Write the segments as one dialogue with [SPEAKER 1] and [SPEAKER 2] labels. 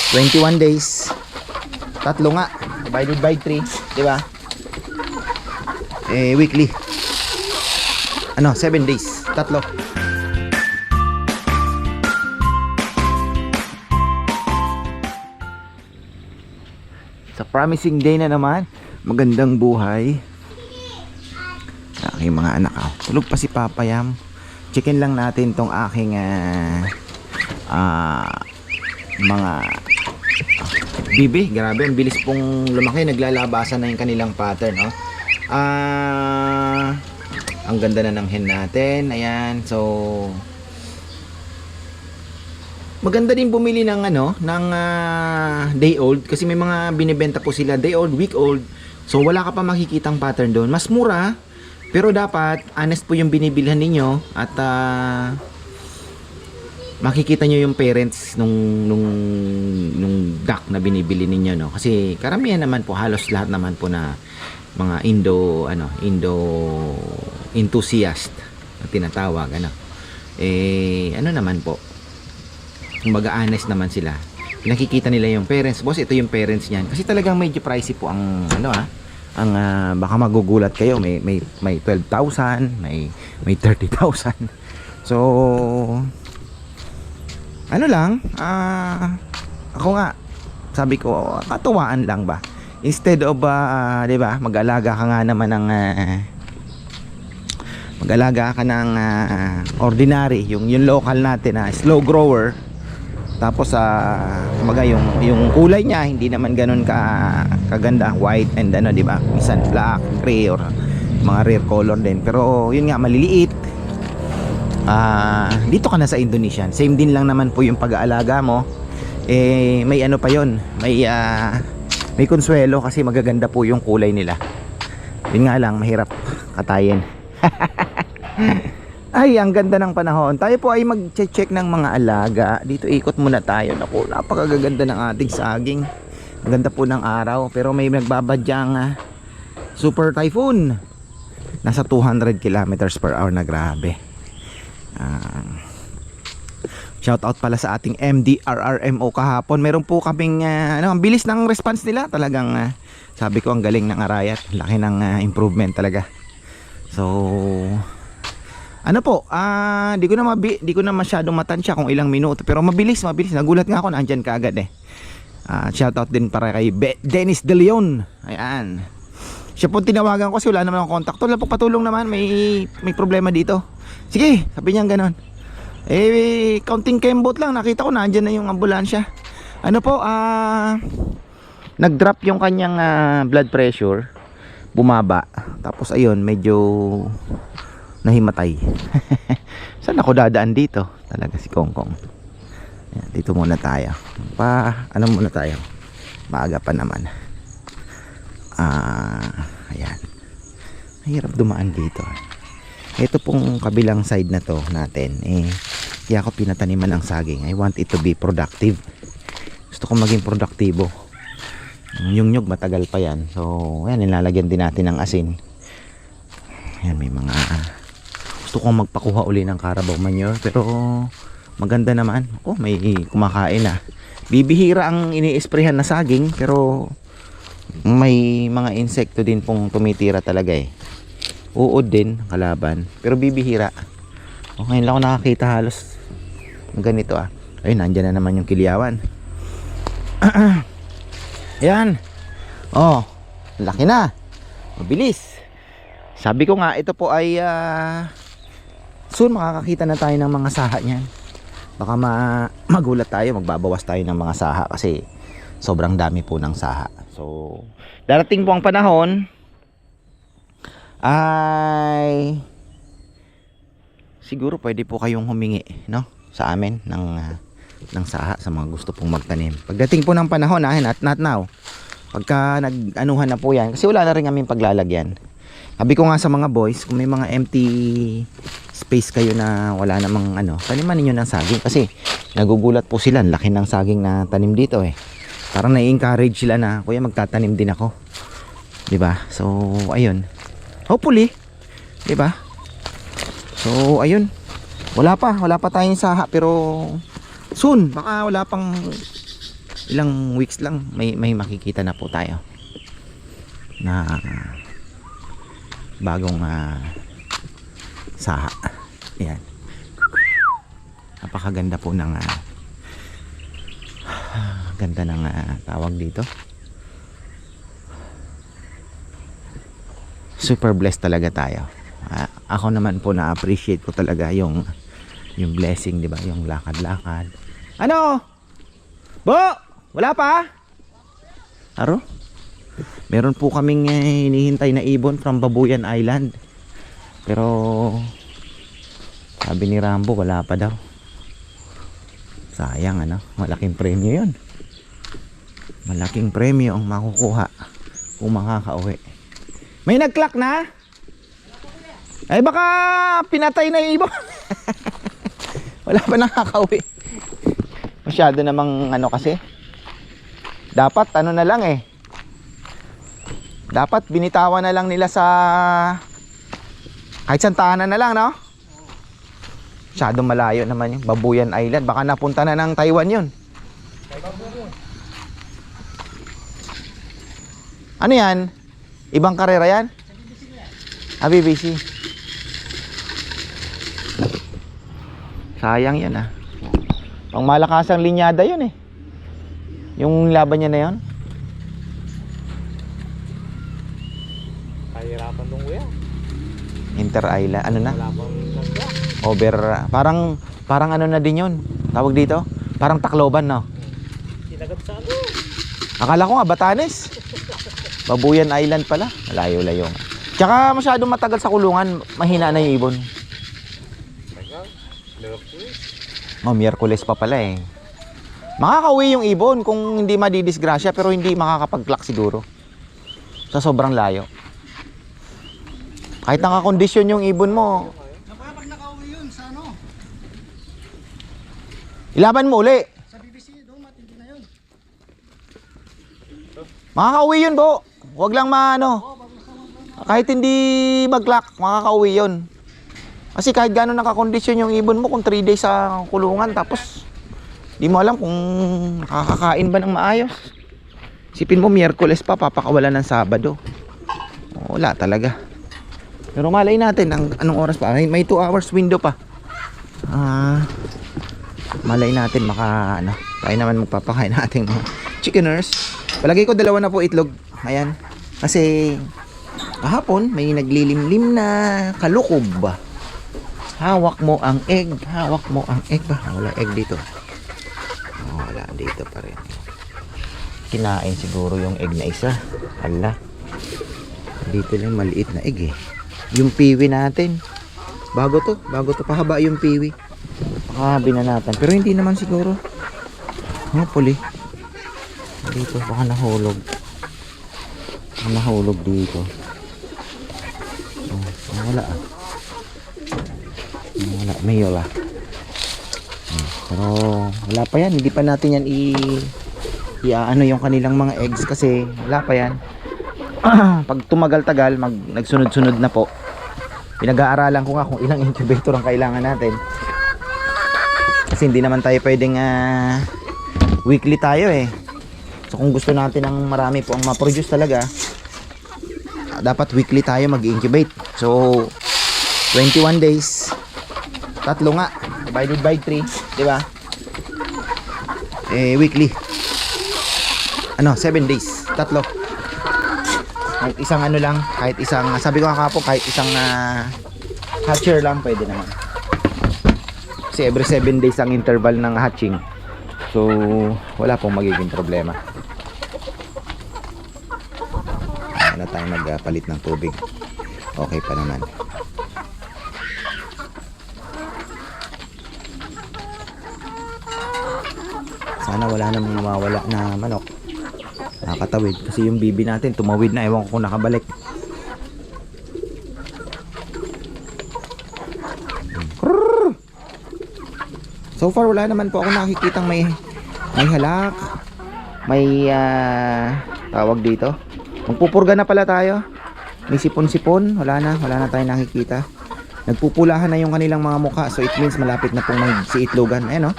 [SPEAKER 1] 21 days. Tatlo nga. Divided by 3. Diba? Weekly. 7 days. Tatlo. Sa promising day na naman. Magandang buhay. Aking mga anak. Tulog pa si Papa Yam. Chicken lang natin tong aking mga bibi. Grabe, ang bilis pong lumaki. Naglalabasan na yung kanilang pattern. Ang ganda na ng hen natin. Ayan. So maganda din bumili ng day old kasi may mga binibenta po sila day old, week old. So wala ka pa makikitang pattern doon. Mas mura, pero dapat honest po yung binibilhan ninyo at makikita nyo yung parents nung duck na binibili ninyo, no? Kasi karamihan naman po, halos lahat naman po na mga Indo enthusiast na tinatawag, naman po, kumbaga honest naman sila. Nakikita nila yung parents. Boss, ito yung parents niyan. Kasi talagang medyo pricey po ang baka magugulat kayo. May 12,000, may 30,000. So ako nga sabi ko, katuwaan lang ba? Instead of 'di ba, mag-alaga ka nga naman ng ordinary, yung local natin na slow grower. Tapos kumaga yung kulay niya hindi naman ganoon kaganda, white and di ba? Minsan black, gray or mga rare color din. Pero yun nga, maliliit. Dito ka na sa Indonesian. Same din lang naman po yung pag-aalaga mo. May pa yon. May konsuelo kasi magaganda po yung kulay nila. Yun nga lang, mahirap katayin. Ay, ang ganda ng panahon. Tayo po ay mag-check ng mga alaga. Dito ikot muna tayo. Naku, napakaganda ng ating saging. Ang ganda po ng araw. Pero may nagbabadyang super typhoon. Nasa 200 kilometers per hour na, grabe. Shout out pala sa ating MDRRMO kahapon. Meron po kaming ang bilis ng response nila. Talagang sabi ko, ang galing ng Arayat. Laki ng improvement talaga. So di ko na masyadong matansya kung ilang minuto, pero mabilis. Nagulat nga ako na andyan kaagad shout out din para kay Dennis De Leon. Ayan. Siya po tinawagan ko kasi wala naman akong contact. Wala po, patulong naman, may problema dito. Sige, sabi niya gano'n. Counting kembot lang, nakita ko na andyan na yung ambulansya. Nag-drop yung kanyang blood pressure, bumaba. Tapos ayun, medyo nahimatay. Saan ako dadaan dito? Talaga si Kongkong. Ayan, dito muna tayo. Muna tayo? Maaga pa naman. Ayan. Mahirap dumaan dito. Ito pong kabilang side na to natin. Kaya ako pinataniman ang saging. I want it to be productive. Gusto ko maging produktibo. Yung nyug matagal pa yan. So, ayan, nilalagyan din natin ng asin. Ayan, may mga gusto kong magpakuha uli ng Carabao manure, pero maganda naman. May kumakain na. Bibihira ang ini-sprayhan na saging, pero may mga insekto din pong tumitira talaga Uod din kalaban, pero bibihira. Ngayon lang ako nakakita halos ng ganito Ayun, nandyan na naman yung kilyawan. Ayan. Laki na. Mabilis. Sabi ko nga, ito po ay soon makakakita na tayo ng mga saha niyan. Baka magulat tayo, magbabawas tayo ng mga saha kasi sobrang dami po ng saha. So, darating po ang panahon ay siguro pwede po kayong humingi, no, sa amin ng saha sa mga gusto pong magtanim. Pagdating po ng panahon, not now. Pagka nag-anuhan na po yan, kasi wala na rin kaming paglalagyan. Sabi ko nga sa mga boys, kung may mga empty space kayo na wala namang taniman ninyo ng saging, kasi nagugulat po sila, laki ng saging na tanim dito Parang na-encourage sila na, kuya, magtatanim din ako. 'Di ba? So, ayun. Hopefully, 'di ba? So, ayun. Wala pa tayong saha, pero soon, baka wala pang ilang weeks lang may makikita na po tayo na bagong saha. Ayan. Napakaganda po ng ganda ng tawag dito. Super blessed talaga tayo. Ako naman po na-appreciate ko talaga yung blessing, di ba? Yung lakad-lakad. Ano? Bo! Wala pa? Aro? Meron po kaming hinihintay na ibon from Babuyan Island. Pero sabi ni Rambo wala pa daw. Sayang ano, malaking premyo yun. Malaking premyo ang makukuha kung makakauwi. May nag-clock na? Ay baka pinatay na yung ibon. Wala pa nakakauwi. Masyado namang ano kasi. Dapat ano na lang dapat binitawan na lang nila sa kahit santahanan na lang, no? Masyadong malayo naman yung Babuyan Island. Baka napunta na ng Taiwan yun. Ano yan? Ibang karera yan? BBC. Sayang yan Pang malakasang linyada yun yung laban niya na yun.
[SPEAKER 2] Kahirapan nung kuya.
[SPEAKER 1] Inter Island, ano na?
[SPEAKER 2] Wala pang nagka.
[SPEAKER 1] Over, parang ano na din yun. Tawag dito? Parang Tacloban, no?
[SPEAKER 2] Sinagat sa ano?
[SPEAKER 1] Akala ko nga Batanes. Babuyan Island pala. Layo-layo. Tsaka masyadong matagal sa kulungan, mahina na yung ibon. Miyerkules pa pala Makakauwi yung ibon kung hindi madidisgrasya, pero hindi makakapag-clock siguro. Sa sobrang layo. Kahit nakakondisyon yung ibon mo.
[SPEAKER 2] Nakuya pag nakauwi yun sa ano?
[SPEAKER 1] Ilaban mo uli.
[SPEAKER 2] Sa BBC doon matindi na yun.
[SPEAKER 1] Makakauwi yun, Bo. Huwag lang kahit hindi mag-clock, makakauwi yun. Kasi kahit gano'n nakakondisyon yung ibon mo, kung 3 days sa kulungan, tapos di mo alam kung nakakakain ba ng maayos. Isipin mo, Miyerkules pa, papakawalan ng Sabado. Wala talaga. Pero malay natin, anong oras pa? May 2 hours window pa. Malay natin, tayo naman magpapakain natin mga chickeners. Palagay ko 2 na po itlog. Ayan. Kasi kahapon, may naglilimlim na kalukob ba? Hawak mo ang egg. Hawak mo ang egg ba? Wala egg dito. Wala dito pa rin. Kinain siguro yung egg na isa. Hala. Dito lang maliit na egg Yung piwi natin. Bago to pahaba yung piwi. Baka binanatan. Pero hindi naman siguro. Hopefully. Dito baka nahulog. Baka nahulog dito. Wala wala, may wala. Pero wala pa yan, hindi pa natin yan ano yung kanilang mga eggs kasi wala pa yan. Pag tumagal-tagal, nagsunod-sunod na po. Pinag-aaralan ko nga kung ilang incubator ang kailangan natin. Kasi hindi naman tayo pwedeng weekly tayo So kung gusto natin ng marami po ang ma-produce talaga, dapat weekly tayo mag-incubate. So 21 days, 3 nga divided by 3, di ba? Weekly 7 days, 3. Kahit isang lang, kahit isang, sabi ko kahapon, kahit isang hatcher lang pwede naman. Kasi every 7 days ang interval ng hatching. So wala pong magiging problema. Wala tayong magpalit ng tubig. Okay pa naman. Sana wala namang mawawala na manok. Nakakatawid kasi yung bibi natin tumawid na, ewan ko kung nakabalik. So far wala naman po ako nakikitang may halak, may tawag dito. Magpupurga na pala tayo. May sipon-sipon, wala na tayong nakikita. Nagpupulahan na yung kanilang mga mukha, so it means malapit na pong magsiitlogan. Ayan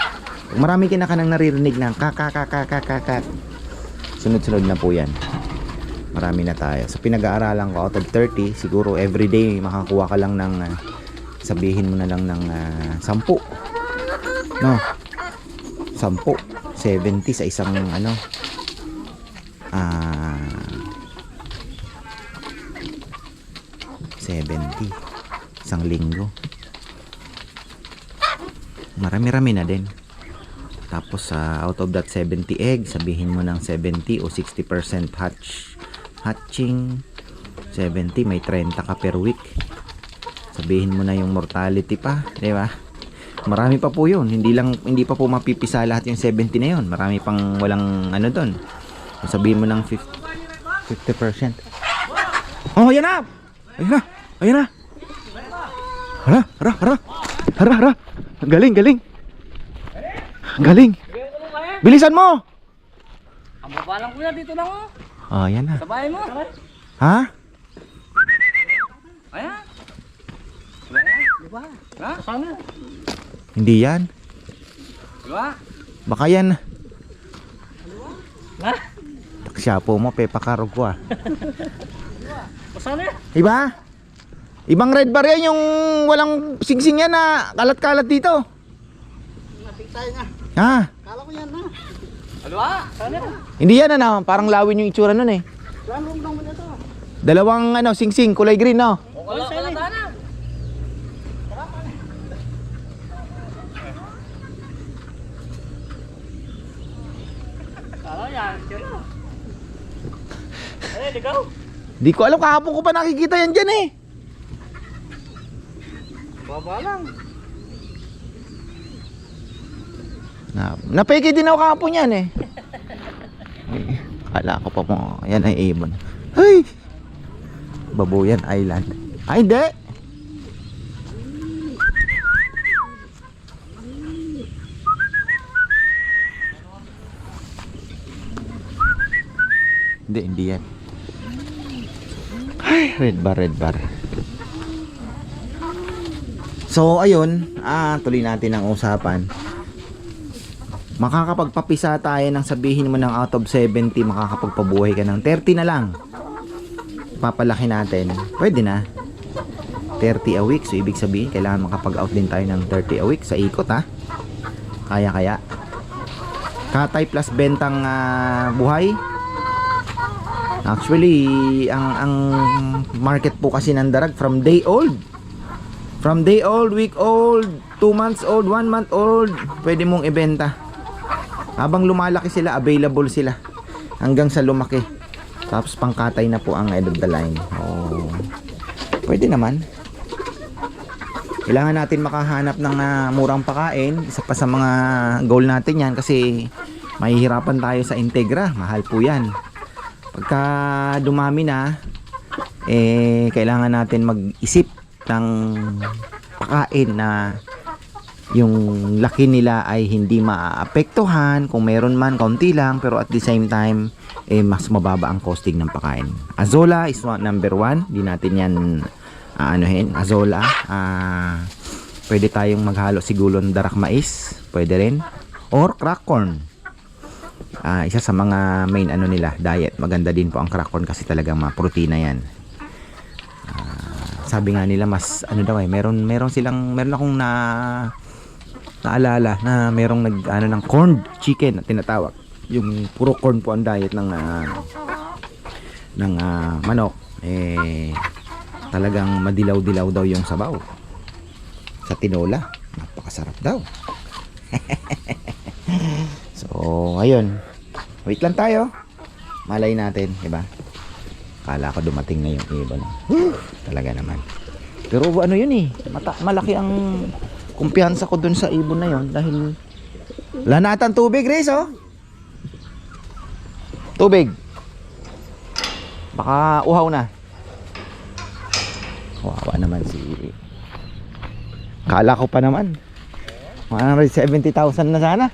[SPEAKER 1] Marami ka nang naririnig ng kakakakakakak. Sunod-sunod na po yan. Marami na tayo. Sa pinag-aaralan ko, out of 30, siguro everyday makakuha ka lang ng sabihin mo na lang ng 10. No? 10. 70 sa isang ano. 70 isang linggo. Marami-rami na din. Tapos out of that 70 egg, sabihin mo ng 70 o 60% hatching. 70 may 30 ka per week. Sabihin mo na yung mortality pa, di ba? Marami pa po 'yun. Hindi pa po mapipisa lahat yung 70 na 'yon. Marami pang walang ano doon. Sabihin mo ng 50%. Oh, yan na. Ayun na. Ayun na. Hara. Galing. Bilisan mo.
[SPEAKER 2] Ang baba lang kuya, dito lang oh.
[SPEAKER 1] Oh, yan na.
[SPEAKER 2] Sa bahay mo.
[SPEAKER 1] Ha?
[SPEAKER 2] Ayan. Diba? Ha? Sana.
[SPEAKER 1] Hindi yan.
[SPEAKER 2] Diba?
[SPEAKER 1] Baka yan.
[SPEAKER 2] Ha?
[SPEAKER 1] Taksyapo mo, pepakarog ko ah.
[SPEAKER 2] Sana.
[SPEAKER 1] Iba? Ibang red bar yan, yung walang singsing yan na kalat-kalat dito.
[SPEAKER 2] Napiktay nga.
[SPEAKER 1] Ha?
[SPEAKER 2] Kala ko yan na. Diba? Sana.
[SPEAKER 1] Hindi yan na, parang lawin yung itsura nun eh.
[SPEAKER 2] Lalong lang mo na to.
[SPEAKER 1] Dalawang ano, singsing, kulay green no?
[SPEAKER 2] Wala sana. Kala yan. Ikaw?
[SPEAKER 1] Di ko alam, kahapon ko pa nakikita yan dyan eh.
[SPEAKER 2] Baba lang.
[SPEAKER 1] Napeke din ako kahapon yan eh. Kala ko pa mo, yan ay ibon. Hey! Babuyan Island. Ay hindi! Hindi yan. Ay, red bar. So ayun, tuloy natin ang usapan. Makakapagpapisa tayo ng sabihin mo ng out of 70, makakapagpabuhay ka ng 30 na lang. Papalaki natin, pwede na 30 a week. So ibig sabihin, kailangan makapag-out din tayo ng 30 a week sa ikot ha. Kaya katay plus bentang buhay. Actually, ang market po kasi ng darag from day old, week old, 2 months old, 1 month old, pwede mong ibenta. Habang lumalaki sila, available sila hanggang sa lumaki. Tapos pangkatay na po ang end of the line. Oh, pwede naman. Kailangan natin makahanap ng murang pakain. Isa pa sa mga goal natin yan, kasi mahihirapan tayo sa Integra. Mahal po yan. Pagka dumami na, kailangan natin mag-isip ng pakain na yung laki nila ay hindi maapektuhan. Kung meron man, kaunti lang, pero at the same time mas mababa ang costing ng pakain. Azola is number 1. Di natin yan Azola. Pwede tayong maghalo siguro ng darak mais, pwede rin, or crack corn. Isa sa mga main nila, diet. Maganda din po ang crack corn kasi talagang ma-protein na yan. Sabi nga nila mas meron akong naalala na merong ng corned chicken na tinatawag. Yung puro corn po ang diet ng manok. Talagang madilaw-dilaw daw yung sabaw. Sa tinola, napakasarap daw. So, ayun. Wait lang tayo. Malay natin, diba? Kala ko dumating na yung ibon. Talaga naman. Pero ano yun eh, malaki ang kumpiyansa ko dun sa ibon na yun dahil wala na atang tubig, Grace, oh. Tubig. Baka uhaw na. Kawawa naman si... Kala ko pa naman 170,000 na sana.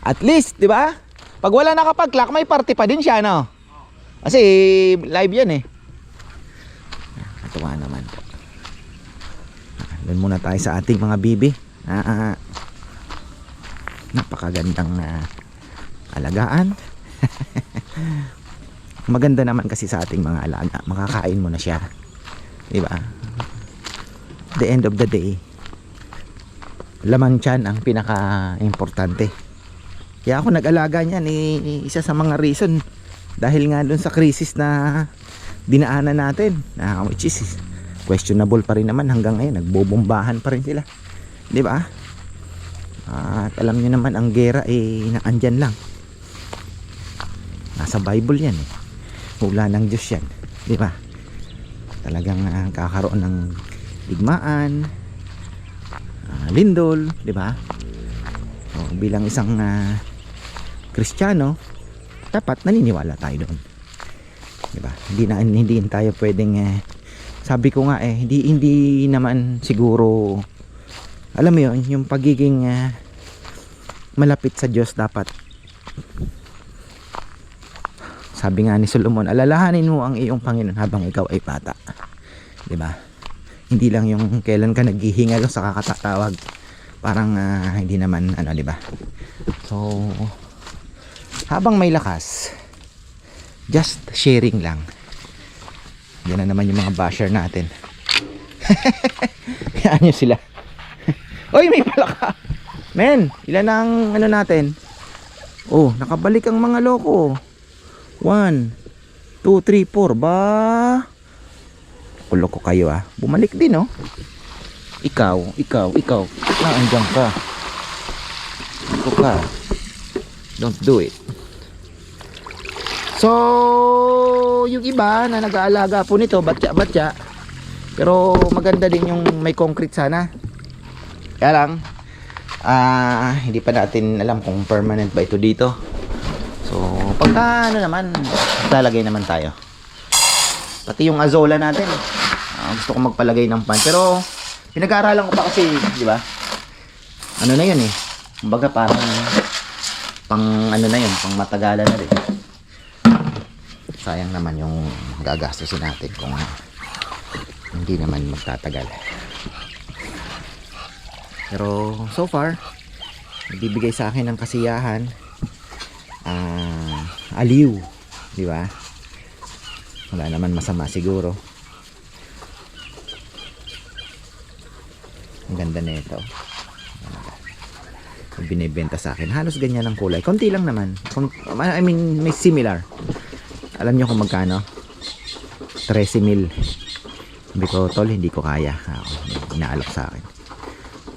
[SPEAKER 1] At least, di ba? Pag wala nakapag-clock, may party pa din siya, no? Kasi live yan eh. Natuwa naman po. Doon muna tayo sa ating mga bibi. Napakagandang alagaan. Maganda naman kasi sa ating mga alaga, makakain mo na siya, diba? The end of the day, laman tiyan ang pinaka importante. Kaya ako nag-alaga niyan, isa sa mga reason dahil nga dun sa krisis na dinaanan natin, which is questionable pa rin naman hanggang ngayon, nagbobombahan pa rin sila, di ba? At alam niyo naman ang gera naandyan lang, nasa Bible yan hula ng Diyos yan, di ba? Talagang kakaroon ng digmaan, lindol, di ba? Bilang isang Kristiyano, dapat naniniwala tayo doon, di ba? Hindi tayo pwedeng sabi ko nga hindi naman siguro, alam mo yun, yung pagiging malapit sa Diyos dapat, sabi nga ni Solomon, alalahanin mo ang iyong Panginoon habang ikaw ay bata, di ba? Hindi lang yung kailan ka naghihingal sa kakatatawag, parang hindi naman ano, di ba? So habang may lakas, just sharing lang. Yan na naman yung mga basher natin. Yan nyo sila. Oy, may palaka. Men, ilan ang ano natin? Oh, nakabalik ang mga loko. 1, 2, 3, 4. Ba? Loko kayo Bumalik din Ikaw. Andyan ka. Iko ka. Don't do it. So, yung iba na nag-aalaga po nito, batya. Pero maganda din yung may concrete sana. Kaya lang, hindi pa natin alam kung permanent ba ito dito. So, pagka ano naman, lalagay naman tayo. Pati yung azola natin. Gusto ko magpalagay ng pan. Pero, pinag-aaralan ko pa kasi, di ba? Ano na yun Kumbaga parang pang ano na yun, pang matagalan na rin. Sayang naman yung gagastusin natin kung hindi naman magtatagal. Pero so far, nagbibigay sa akin ng kasiyahan, aliw, di ba? Wala naman masama siguro. Ang ganda na ito. Binibenta sa akin, halos ganyan ang kulay, konti lang naman. I mean, may similar. Alam nyo kung magkano? 13,000. Sabi ko, tol, hindi ko kaya. Inaalok sa akin.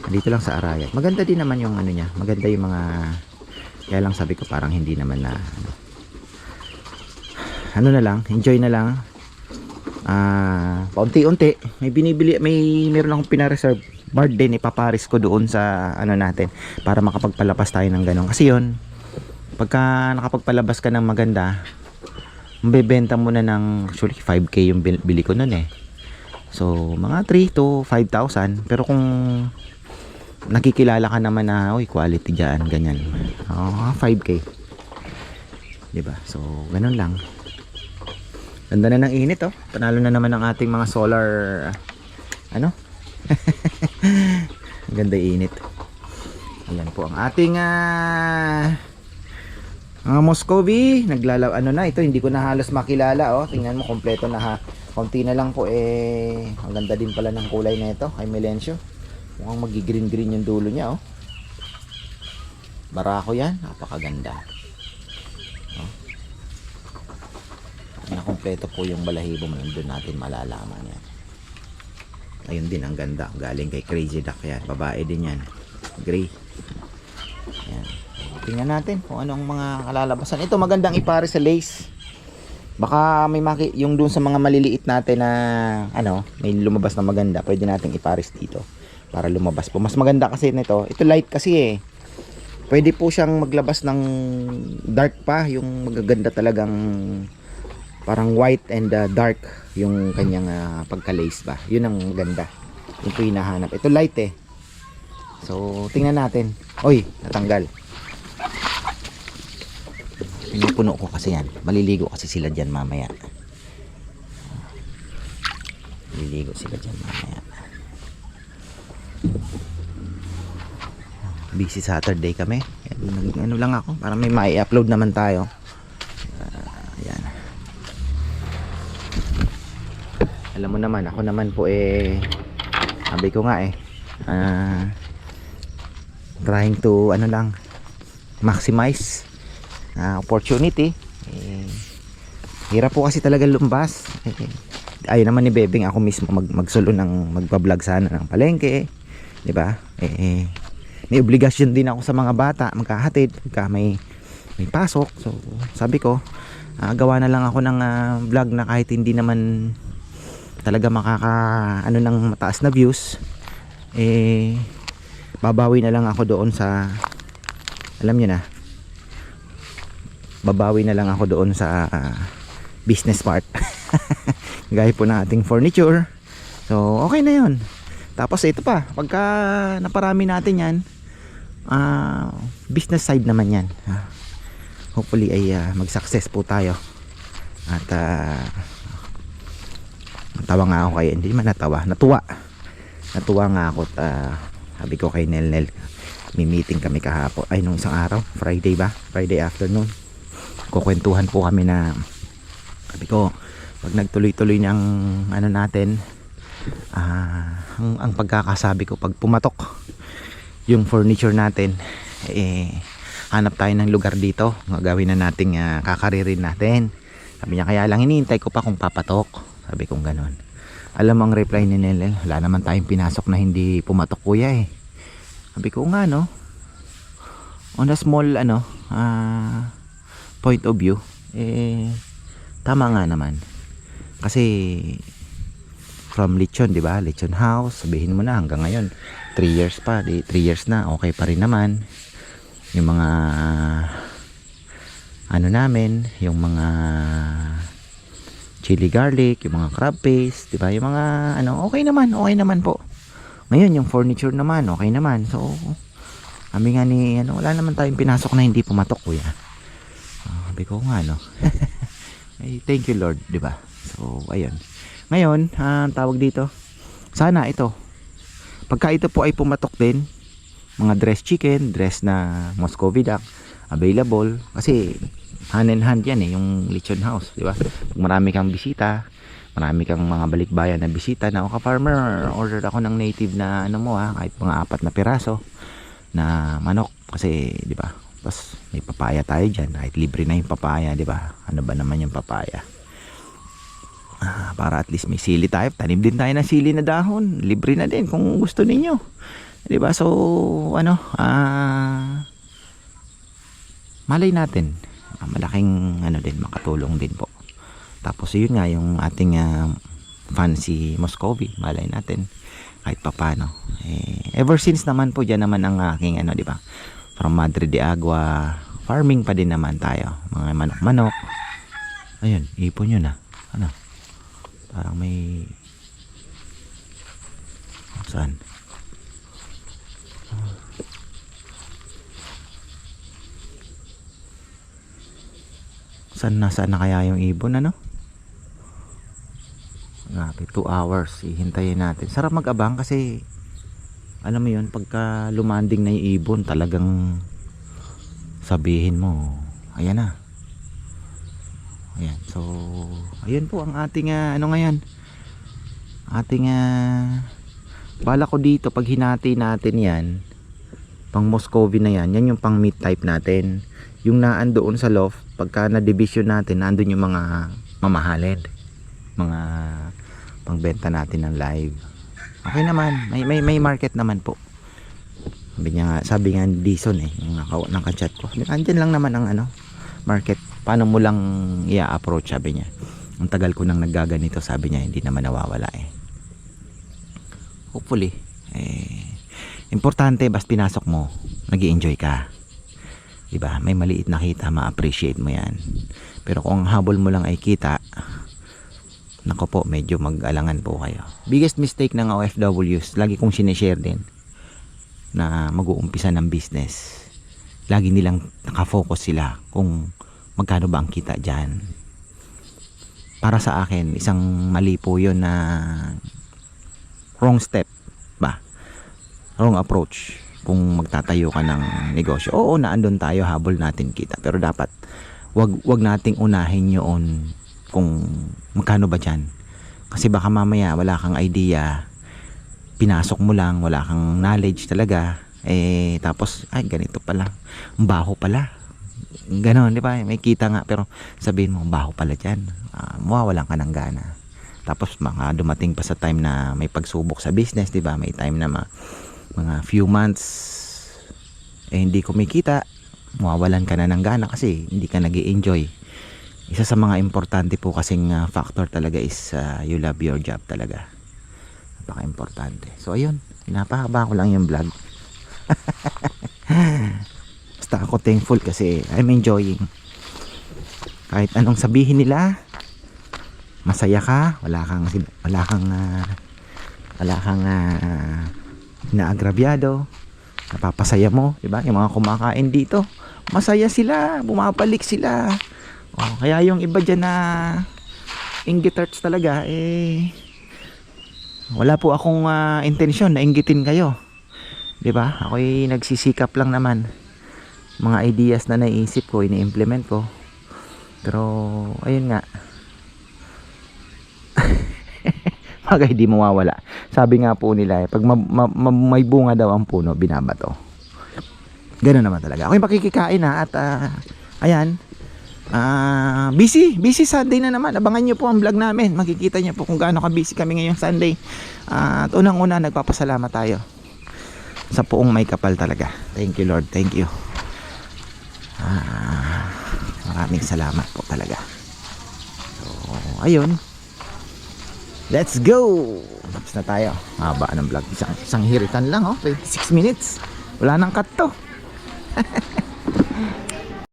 [SPEAKER 1] Dito lang sa Arayat. Maganda din naman yung ano niya. Maganda yung mga, kaya lang sabi ko parang hindi naman na ano na lang, enjoy na lang. Paunti-unti may binibili, meron akong pina-reserve bar din, ipaparis ko doon sa ano natin para makapagpalabas tayo ng ganun. Kasi yun, pagka nakapagpalabas ka ng maganda, mabebenta mo na ng, actually 5K yung bili ko nun so mga 3 to 5,000. Pero kung nakikilala ka naman na, uy, quality dyan, ganyan, 5K, diba? So ganun lang. Ganda na ng init panalo na naman ang ating mga solar ganda init. Ayan po ang ating Muscovy. Naglalaw na ito, hindi ko na halos makilala tingnan mo, kompleto na konti na lang po ang ganda din pala ng kulay na ito kay Melencio. Mukhang magi-green green yung dulo niya Barako yan, napakaganda. Na kompleto po yung balahibo mo, nandun natin malalaman yan. Ayun din, ang ganda, galing kay Crazy Duck yan, babae din yan, gray. Yan. Tingnan natin kung anong mga kalalabasan. Ito magandang ipare sa lace. Baka may yung dun sa mga maliliit natin na may lumabas na maganda, pwede nating ipares dito para lumabas po. Mas maganda kasi nito, ito light kasi pwede po siyang maglabas ng dark pa, yung magaganda talagang parang white and dark yung kanyang pagka-lace ba. Yun ang ganda. Yung po hinahanap. Ito light So, tingnan natin. Oy, natanggal. Pinupuno ko kasi yan. Maliligo kasi sila dyan mamaya. Maliligo sila dyan mamaya. busy Saturday kami. Ano lang ako para may mai-upload naman tayo. Yan. Alam mo naman, ako naman po sabi ko nga trying to maximize opportunity. Hirap po kasi talaga lumbas. Ayun naman ni Bebing ako mismo magsulo ng magpa-vlog sana ng palengke, 'di ba? May obligasyon din ako sa mga bata, magkahatid pagka may pasok. So sabi ko, gawa na lang ako ng vlog na kahit hindi naman talaga ng mataas na views, babawi na lang ako doon sa, alam niyo na, babawi na lang ako doon sa business part. Gaya po ng ating furniture. So okay na yun. Tapos ito pa, pagka naparami natin yan, business side naman yan. Hopefully ay mag-success po tayo. At natawa nga ako kay, hindi man natawa, natuwa nga ako. Sabi ko kay Nel, may meeting kami kahapon, ay nung isang araw, Friday afternoon. Kukwentuhan po kami na, sabi ko, pag nagtuloy-tuloy ng natin, ang pagkakasabi ko, pag pumatok yung furniture natin, hanap tayo ng lugar dito, gagawin na nating kakaririn natin. Sabi niya, kaya lang hinihintay ko pa kung papatok. Sabi kong ganon. Alam mo ang reply ni Nel, wala naman tayong pinasok na hindi pumatok, kuya. Sabi ko nga, no, on a small point of view, tama nga naman. Kasi from Lechon, di ba? Lechon House, sabihin mo na hanggang ngayon 3 years pa, 3 years na, okay pa rin naman. Yung mga namin, yung mga chili garlic, yung mga crab paste, di ba? Yung mga okay naman po. Ngayon yung furniture naman, okay naman. So kami nga ni wala naman tayong pinasok na hindi pumatok, kuya. Sabi ko nga, no. Ay, thank you Lord, di ba? So ayun. Ngayon, tawag dito, sana ito, pagka ito po ay pumatok din, mga dress chicken, dress na Muscovy duck, available. Kasi hand in hand yan yung Lechon House, di ba? Pag marami kang bisita, marami kang mga balikbayan na bisita na, ka-farmer, order ako ng native na kahit mga 4 na piraso na manok. Kasi, di ba? Tapos may papaya tayo dyan, kahit libre na yung papaya, di ba? Ano ba naman yung papaya? Para at least may sili tayo, tanim din tayo ng sili na dahon, libre na din kung gusto ninyo, di ba? So malay natin, malaking din, makatulong din po. Tapos yun nga yung ating fancy Muscovy, malay natin kahit papano. Ever since naman po, dyan naman ang aking di ba, from Madre de Agua farming pa din naman tayo, mga manok-manok. Ayun, ipon yun parang may saan na kaya yung ibon, grabe, 2 hours hihintayin natin. Sarap mag-abang kasi alam mo yun, pagka lumanding na yung ibon, talagang sabihin mo, ayan na. Ayan, so ayan po ang ating ngayon. Ating bala ko dito, pag hinati natin yan, pang Muscovy na yan yung pang meat type natin. Yung naan doon sa loft, pagka na-division natin, nandun yung mga mamahalin, mga pangbenta natin ng live. Okay naman, may market naman po. Sabi nga ni Dison yung nakachat ko, andyan lang naman ang market. Paano mo lang i-approach, sabi niya. Ang tagal ko nang naggaganito, sabi niya, hindi naman nawawala Hopefully, importante, basta pinasok mo, nag-i-enjoy ka. Diba? May maliit na kita, ma-appreciate mo yan. Pero kung ang habol mo lang ay kita, nako po, medyo mag-alangan po kayo. Biggest mistake ng OFWs, lagi kong sinishare din, na mag-uumpisa ng business. Lagi nilang nakafocus sila kung magkano ba ang kita dyan. Para sa akin, isang mali po yun na wrong step ba? Wrong approach. kung magtatayo ka ng negosyo. Oo, naandun tayo, habol natin kita. Pero dapat, wag nating unahin yun kung magkano ba dyan. Kasi baka mamaya wala kang idea, pinasok mo lang, wala kang knowledge talaga, tapos, ay, ganito pala, baho pala. Ganon, di ba? May kita nga, pero sabihin mo, baho pala dyan. Mawawalan ka ng gana. Tapos, dumating pa sa time na may pagsubok sa business, di ba? May time na mga few months, hindi kumikita, mawawalan ka na ng gana kasi hindi ka nag-i-enjoy. Isa sa mga importante po kasing factor talaga is you love your job talaga. Napaka-importante. So, ayun. Pinapahaba ko lang yung vlog. Basta ako thankful kasi I'm enjoying. Kahit anong sabihin nila, masaya ka, wala kang inaagrabyado, napapasaya mo, di ba? Yung mga kumakain dito, masaya sila, bumabalik sila. Kaya yung iba dyan na inggitards talaga, wala po akong intensyon na inggitin kayo. 'Di ba? Ako'y nagsisikap lang naman. Mga ideas na naiisip ko, ini-implement ko. Pero ayun nga. Bagay di mawawala. Sabi nga po nila, pag may bunga daw ang puno, binabato. Ganoon naman talaga. Ako'y makikikain at ayan. Busy Sunday na naman. Abangan nyo po ang vlog namin. Makikita nyo po kung gaano ka-busy kami ngayong Sunday. At unang-una, nagpapasalamat tayo sa poong may kapal talaga. Thank you, Lord. Thank you. Maraming salamat po talaga. So, ayun. Let's go! Tapos na tayo. Haba ng vlog. Isang hiritan lang, 6 minutes. Wala nang cut to.